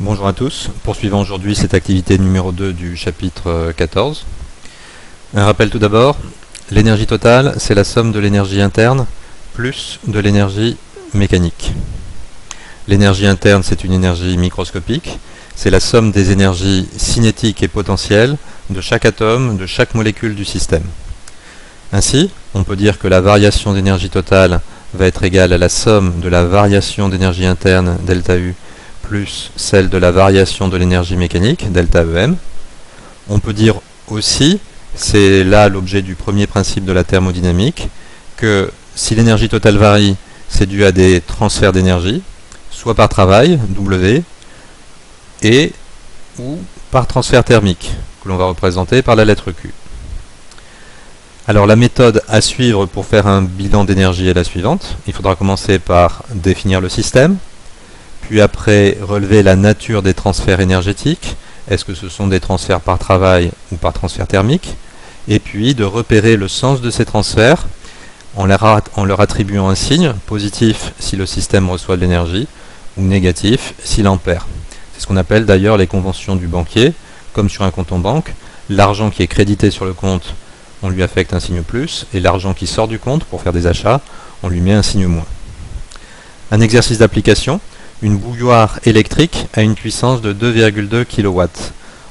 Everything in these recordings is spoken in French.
Bonjour à tous, poursuivons aujourd'hui cette activité numéro 2 du chapitre 14. Un rappel tout d'abord, l'énergie totale c'est la somme de l'énergie interne plus de l'énergie mécanique. L'énergie interne c'est une énergie microscopique, c'est la somme des énergies cinétiques et potentielles de chaque atome, de chaque molécule du système. Ainsi, on peut dire que la variation d'énergie totale va être égale à la somme de la variation d'énergie interne ΔU plus celle de la variation de l'énergie mécanique, ΔEM. On peut dire aussi, c'est là l'objet du premier principe de la thermodynamique, que si l'énergie totale varie, c'est dû à des transferts d'énergie, soit par travail, W, et ou par transfert thermique, que l'on va représenter par la lettre Q. Alors la méthode à suivre pour faire un bilan d'énergie est la suivante. Il faudra commencer par définir le système, puis après relever la nature des transferts énergétiques, est-ce que ce sont des transferts par travail ou par transfert thermique, et puis de repérer le sens de ces transferts en leur attribuant un signe, positif si le système reçoit de l'énergie, ou négatif s'il en perd. C'est ce qu'on appelle d'ailleurs les conventions du banquier, comme sur un compte en banque, l'argent qui est crédité sur le compte, on lui affecte un signe plus, et l'argent qui sort du compte pour faire des achats, on lui met un signe moins. Un exercice d'application. Une bouilloire électrique a une puissance de 2,2 kW.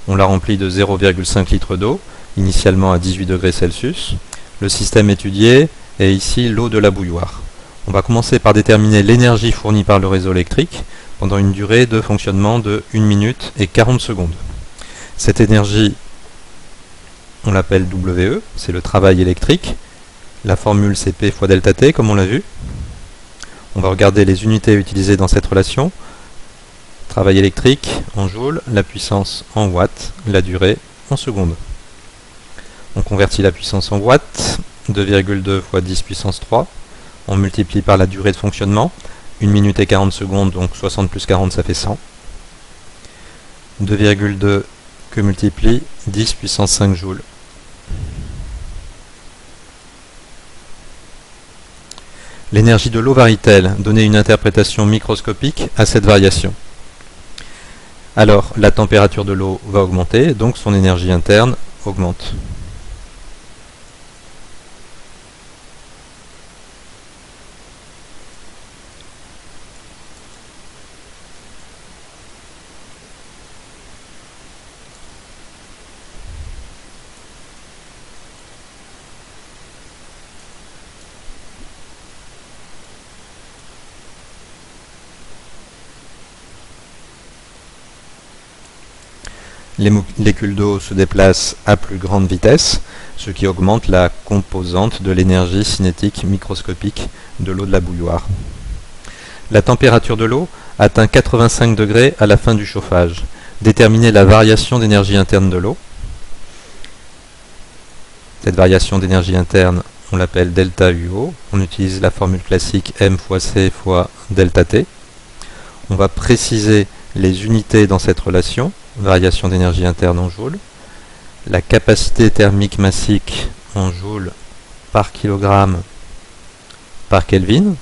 On la remplit de 0,5 litres d'eau, initialement à 18 degrés Celsius. Le système étudié est ici l'eau de la bouilloire. On va commencer par déterminer l'énergie fournie par le réseau électrique pendant une durée de fonctionnement de 1 minute et 40 secondes. Cette énergie, on l'appelle WE, c'est le travail électrique. La formule c'est P fois delta T comme on l'a vu. On va regarder les unités utilisées dans cette relation. Travail électrique en joules, la puissance en watts, la durée en secondes. On convertit la puissance en watts, 2,2 fois 10 puissance 3. On multiplie par la durée de fonctionnement, 1 minute et 40 secondes, donc 60 plus 40 ça fait 100. 2,2 que multiplie 10 puissance 5 joules. L'énergie de l'eau varie-t-elle? Donner une interprétation microscopique à cette variation. Alors, la température de l'eau va augmenter, donc son énergie interne augmente. Les molécules d'eau se déplacent à plus grande vitesse, ce qui augmente la composante de l'énergie cinétique microscopique de l'eau de la bouilloire. La température de l'eau atteint 85 degrés à la fin du chauffage. Déterminer la variation d'énergie interne de l'eau. Cette variation d'énergie interne, on l'appelle delta UO. On utilise la formule classique M fois C fois delta T. On va préciser les unités dans cette relation. Variation d'énergie interne en joules, la capacité thermique massique en joules par kilogramme par Kelvin.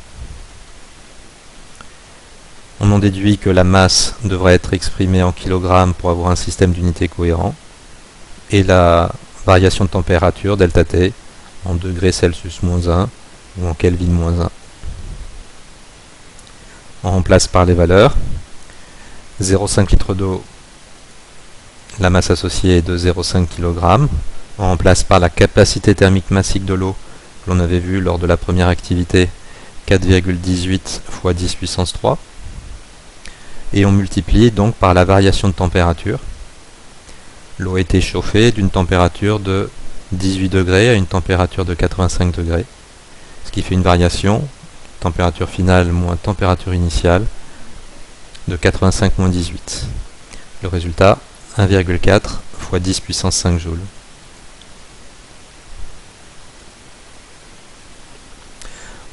On en déduit que la masse devrait être exprimée en kilogrammes pour avoir un système d'unités cohérent, et la variation de température, delta T, en degrés Celsius moins 1 ou en Kelvin moins 1. On remplace par les valeurs. 0,5 litres d'eau, la masse associée est de 0,5 kg. On remplace par la capacité thermique massique de l'eau que l'on avait vu lors de la première activité, 4,18 fois 10 puissance 3. Et on multiplie donc par la variation de température. L'eau a été chauffée d'une température de 18 degrés à une température de 85 degrés, ce qui fait une variation, température finale moins température initiale, de 85 moins 18. Le résultat, 1,4 fois 10 puissance 5 joules.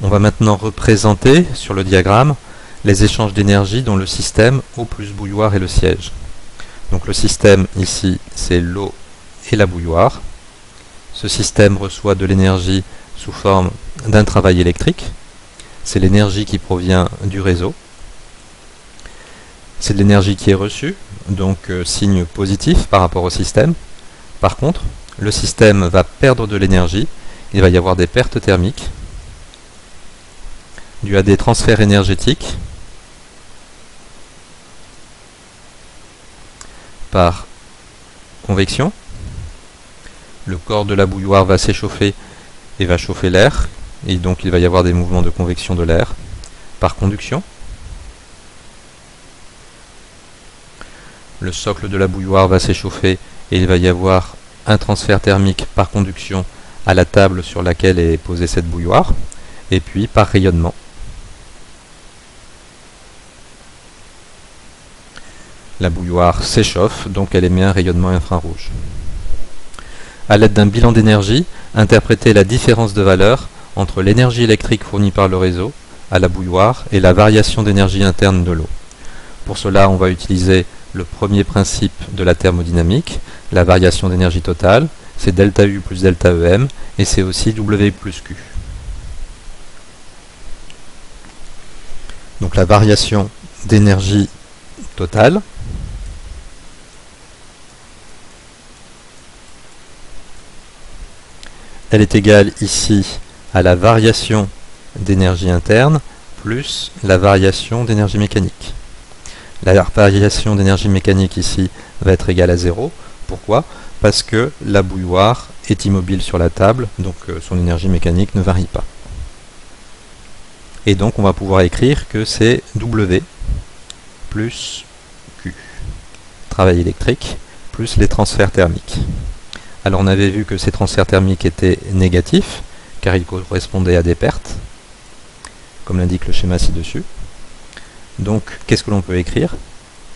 On va maintenant représenter sur le diagramme les échanges d'énergie dans le système eau plus bouilloire et le siège. Donc le système ici c'est l'eau et la bouilloire. Ce système reçoit de l'énergie sous forme d'un travail électrique. C'est l'énergie qui provient du réseau. c'est de l'énergie qui est reçue, donc signe positif par rapport au système. Par contre, le système va perdre de l'énergie, il va y avoir des pertes thermiques dues à des transferts énergétiques par convection. Le corps de la bouilloire va s'échauffer et va chauffer l'air, et donc il va y avoir des mouvements de convection de l'air. Par conduction, le socle de la bouilloire va s'échauffer et il va y avoir un transfert thermique par conduction à la table sur laquelle est posée cette bouilloire, et puis par rayonnement. La bouilloire s'échauffe, donc elle émet un rayonnement infrarouge. À l'aide d'un bilan d'énergie, interprétez la différence de valeur entre l'énergie électrique fournie par le réseau à la bouilloire et la variation d'énergie interne de l'eau. Pour cela, on va utiliser le premier principe de la thermodynamique, la variation d'énergie totale, c'est delta U plus delta EM, et c'est aussi W plus Q. Donc la variation d'énergie totale, elle est égale ici à la variation d'énergie interne plus la variation d'énergie mécanique. La variation d'énergie mécanique ici va être égale à 0. Pourquoi? Parce que la bouilloire est immobile sur la table, donc son énergie mécanique ne varie pas. Et donc on va pouvoir écrire que c'est W plus Q, travail électrique, plus les transferts thermiques. Alors on avait vu que ces transferts thermiques étaient négatifs, car ils correspondaient à des pertes, comme l'indique le schéma ci-dessus. Donc qu'est-ce que l'on peut écrire?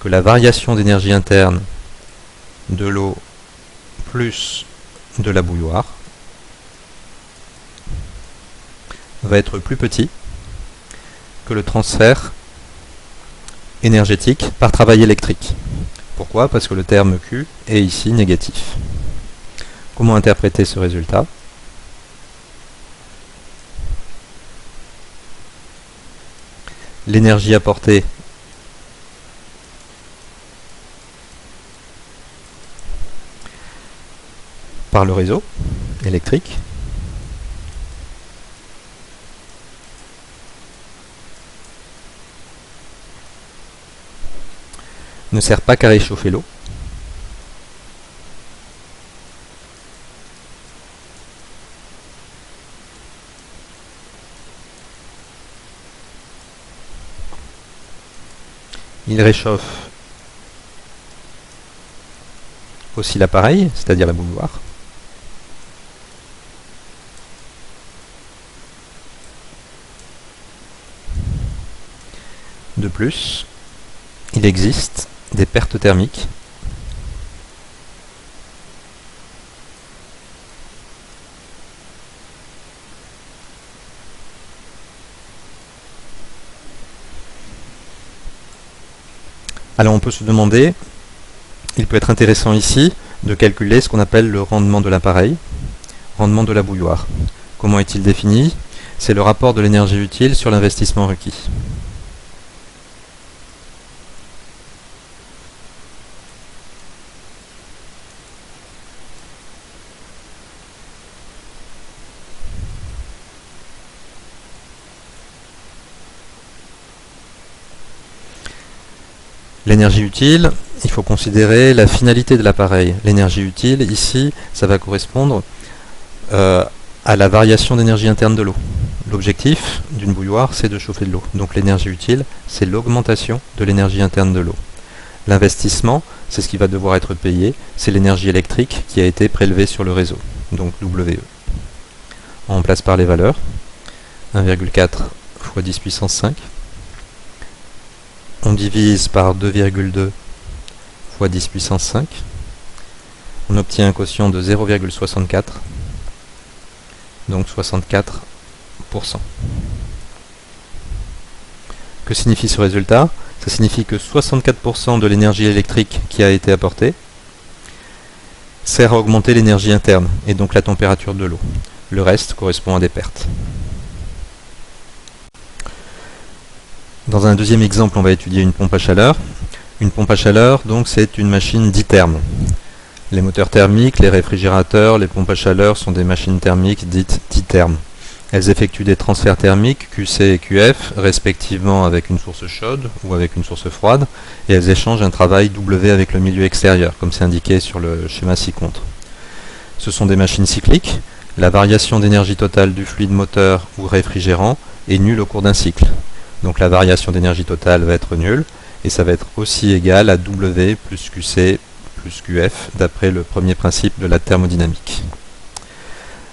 Que la variation d'énergie interne de l'eau plus de la bouilloire va être plus petit que le transfert énergétique par travail électrique. Pourquoi? Parce que le terme Q est ici négatif. Comment interpréter ce résultat? L'énergie apportée par le réseau électrique ne sert pas qu'à réchauffer l'eau. Il réchauffe aussi l'appareil, c'est-à-dire la bouilloire. De plus, il existe des pertes thermiques Alors on peut se demander, il peut être intéressant ici de calculer ce qu'on appelle le rendement de l'appareil, rendement de la bouilloire. Comment est-il défini? C'est le rapport de l'énergie utile sur l'investissement requis. L'énergie utile, il faut considérer la finalité de l'appareil. L'énergie utile, ici, ça va correspondre à la variation d'énergie interne de l'eau. L'objectif d'une bouilloire, c'est de chauffer de l'eau. Donc l'énergie utile, c'est l'augmentation de l'énergie interne de l'eau. L'investissement, c'est ce qui va devoir être payé, c'est l'énergie électrique qui a été prélevée sur le réseau, donc WE. On remplace par les valeurs, 1,4 fois 10 puissance 5. On divise par 2,2 fois 10 puissance 5. On obtient un quotient de 0,64, donc 64%. Que signifie ce résultat? Ça signifie que 64% de l'énergie électrique qui a été apportée sert à augmenter l'énergie interne, et donc la température de l'eau. Le reste correspond à des pertes. Dans un deuxième exemple, on va étudier une pompe à chaleur. Une pompe à chaleur, donc, c'est une machine ditherme. Les moteurs thermiques, les réfrigérateurs, les pompes à chaleur sont des machines thermiques dites dithermes. Elles effectuent des transferts thermiques QC et QF, respectivement avec une source chaude ou avec une source froide, et elles échangent un travail W avec le milieu extérieur, comme c'est indiqué sur le schéma ci-contre. Ce sont des machines cycliques. La variation d'énergie totale du fluide moteur ou réfrigérant est nulle au cours d'un cycle. Donc la variation d'énergie totale va être nulle, et ça va être aussi égal à W plus QC plus QF, d'après le premier principe de la thermodynamique.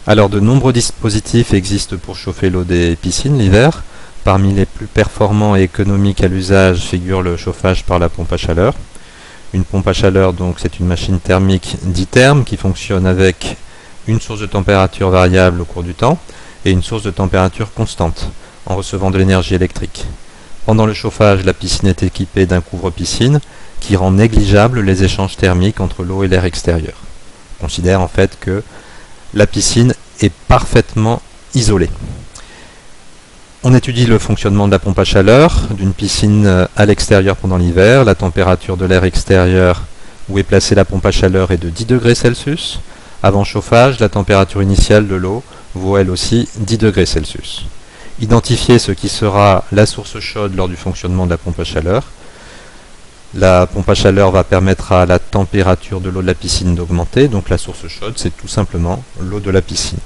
Alors, de nombreux dispositifs existent pour chauffer l'eau des piscines l'hiver. Parmi les plus performants et économiques à l'usage figure le chauffage par la pompe à chaleur. Une pompe à chaleur, donc, c'est une machine thermique ditherme qui fonctionne avec une source de température variable au cours du temps et une source de température constante, en recevant de l'énergie électrique. Pendant le chauffage, la piscine est équipée d'un couvre-piscine qui rend négligeable les échanges thermiques entre l'eau et l'air extérieur. On considère en fait que la piscine est parfaitement isolée. On étudie le fonctionnement de la pompe à chaleur d'une piscine à l'extérieur pendant l'hiver. La température de l'air extérieur où est placée la pompe à chaleur est de 10 degrés Celsius. Avant chauffage, la température initiale de l'eau vaut elle aussi 10 degrés Celsius. Identifier ce qui sera la source chaude lors du fonctionnement de la pompe à chaleur. La pompe à chaleur va permettre à la température de l'eau de la piscine d'augmenter, donc la source chaude, c'est tout simplement l'eau de la piscine.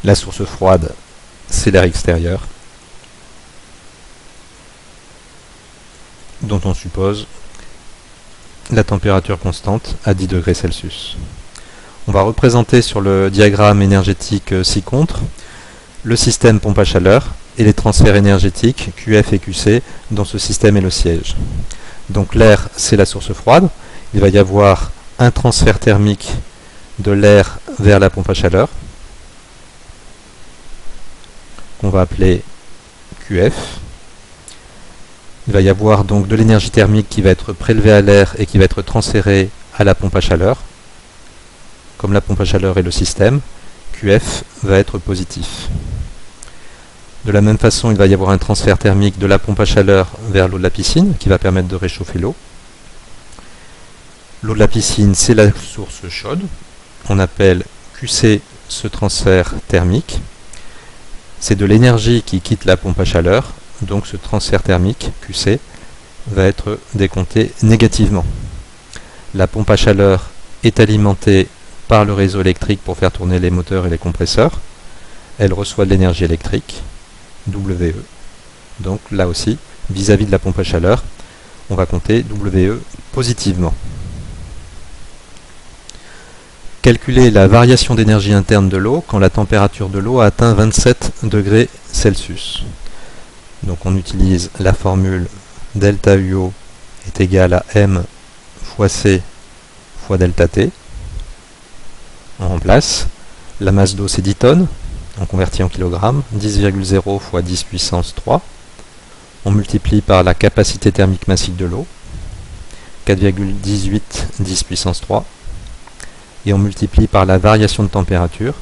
La source froide, c'est l'air extérieur, dont on suppose la température constante à 10 degrés Celsius. On va représenter sur le diagramme énergétique ci-contre le système pompe à chaleur et les transferts énergétiques QF et QC dont ce système est le siège. Donc l'air, c'est la source froide. Il va y avoir un transfert thermique de l'air vers la pompe à chaleur, qu'on va appeler QF. Il va y avoir donc de l'énergie thermique qui va être prélevée à l'air et qui va être transférée à la pompe à chaleur. Comme la pompe à chaleur est le système, QF va être positif. De la même façon, il va y avoir un transfert thermique de la pompe à chaleur vers l'eau de la piscine qui va permettre de réchauffer l'eau. L'eau de la piscine, c'est la source chaude. On appelle QC ce transfert thermique. C'est de l'énergie qui quitte la pompe à chaleur, donc ce transfert thermique, QC, va être décompté négativement. La pompe à chaleur est alimentée par le réseau électrique pour faire tourner les moteurs et les compresseurs. Elle reçoit de l'énergie électrique, WE. Donc là aussi, vis-à-vis de la pompe à chaleur, on va compter WE positivement. Calculer la variation d'énergie interne de l'eau quand la température de l'eau a atteint 27 degrés Celsius. Donc on utilise la formule delta UO est égal à M fois C fois delta T. On remplace. La masse d'eau c'est 10 tonnes, on convertit en kilogrammes, 10,0 fois 10 puissance 3. On multiplie par la capacité thermique massique de l'eau, 4,18 10 puissance 3. Et on multiplie par la variation de température.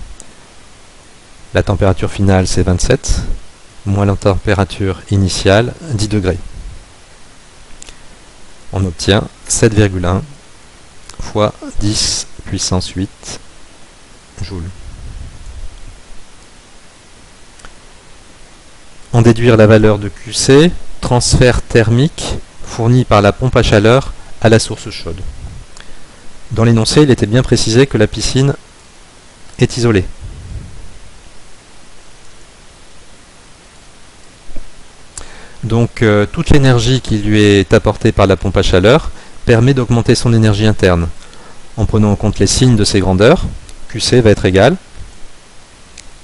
La température finale c'est 27, moins la température initiale 10 degrés. On obtient 7,1 fois 10 puissance 8 joules. En déduire la valeur de QC, transfert thermique fourni par la pompe à chaleur à la source chaude. Dans l'énoncé, il était bien précisé que la piscine est isolée. Donc toute l'énergie qui lui est apportée par la pompe à chaleur permet d'augmenter son énergie interne. En prenant en compte les signes de ces grandeurs, QC va être égal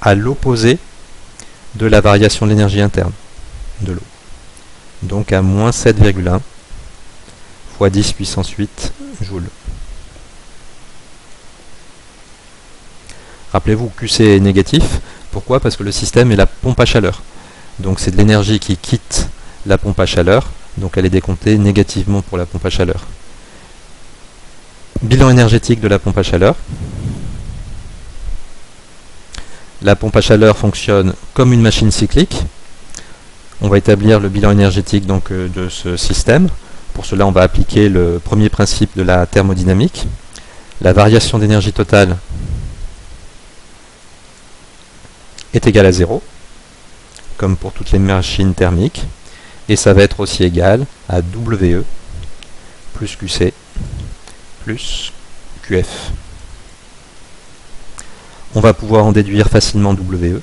à l'opposé de la variation de l'énergie interne de l'eau. Donc à moins 7,1 fois 10 puissance 8 joules. Rappelez-vous, QC est négatif. Pourquoi? Parce que le système est la pompe à chaleur. Donc c'est de l'énergie qui quitte la pompe à chaleur, donc elle est décomptée négativement pour la pompe à chaleur. Bilan énergétique de la pompe à chaleur. La pompe à chaleur fonctionne comme une machine cyclique. On va établir le bilan énergétique donc, de ce système. Pour cela, on va appliquer le premier principe de la thermodynamique. La variation d'énergie totale est égale à 0, comme pour toutes les machines thermiques. Et ça va être aussi égal à WE plus QC plus QF. On va pouvoir en déduire facilement WE,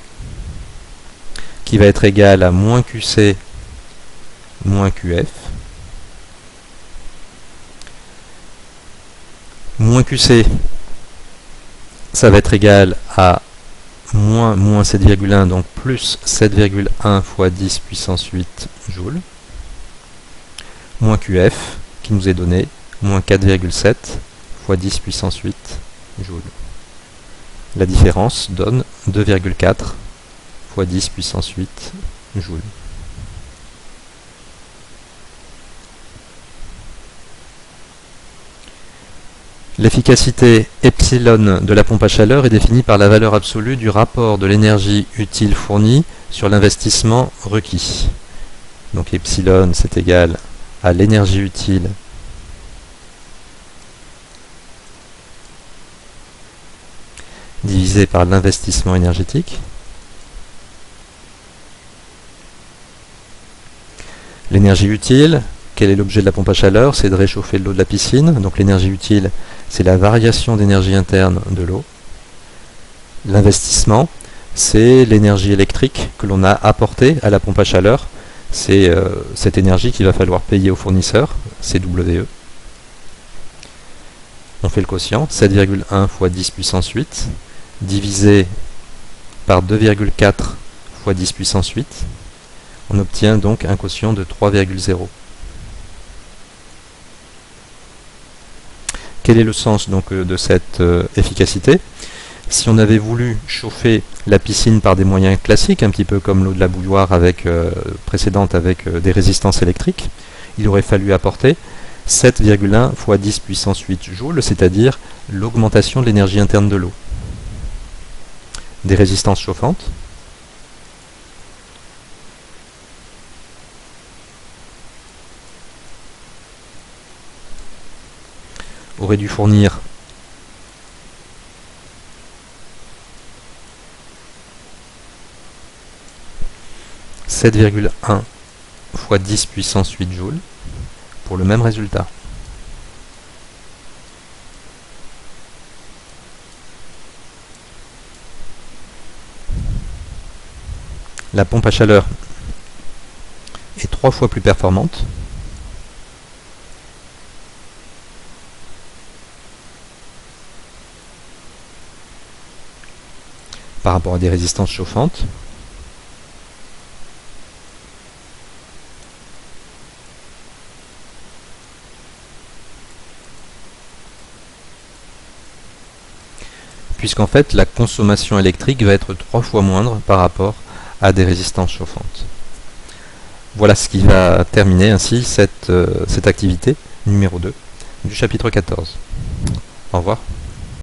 qui va être égal à moins QC moins QF. Moins QC, ça va être égal à moins 7,1, donc plus 7,1 fois 10 puissance 8 joules. Moins QF, qui nous est donné, moins 4,7 fois 10 puissance 8 joules. La différence donne 2,4 fois 10 puissance 8 joules. L'efficacité epsilon de la pompe à chaleur est définie par la valeur absolue du rapport de l'énergie utile fournie sur l'investissement requis. Donc epsilon, c'est égal à l'énergie utile divisé par l'investissement énergétique. L'énergie utile, quel est l'objet de la pompe à chaleur? C'est de réchauffer l'eau de la piscine. Donc l'énergie utile, c'est la variation d'énergie interne de l'eau. L'investissement, c'est l'énergie électrique que l'on a apportée à la pompe à chaleur. C'est cette énergie qu'il va falloir payer au fournisseur, c'est WE. On fait le quotient, 7,1 fois 10 puissance 8, divisé par 2,4 fois 10 puissance 8. On obtient donc un quotient de 3,0. Quel est le sens donc de cette efficacité? Si on avait voulu chauffer la piscine par des moyens classiques, un petit peu comme l'eau de la bouilloire précédente avec des résistances électriques, il aurait fallu apporter 7,1 fois 10 puissance 8 joules, c'est-à-dire l'augmentation de l'énergie interne de l'eau. Des résistances chauffantes, aurait dû fournir 7,1 fois 10 puissance 8 joules pour le même résultat. La pompe à chaleur est 3 fois plus performante. Par rapport à des résistances chauffantes. Puisqu'en fait la consommation électrique va être 3 fois moindre par rapport à des résistances chauffantes. Voilà ce qui va terminer ainsi cette activité numéro 2 du chapitre 14. Au revoir.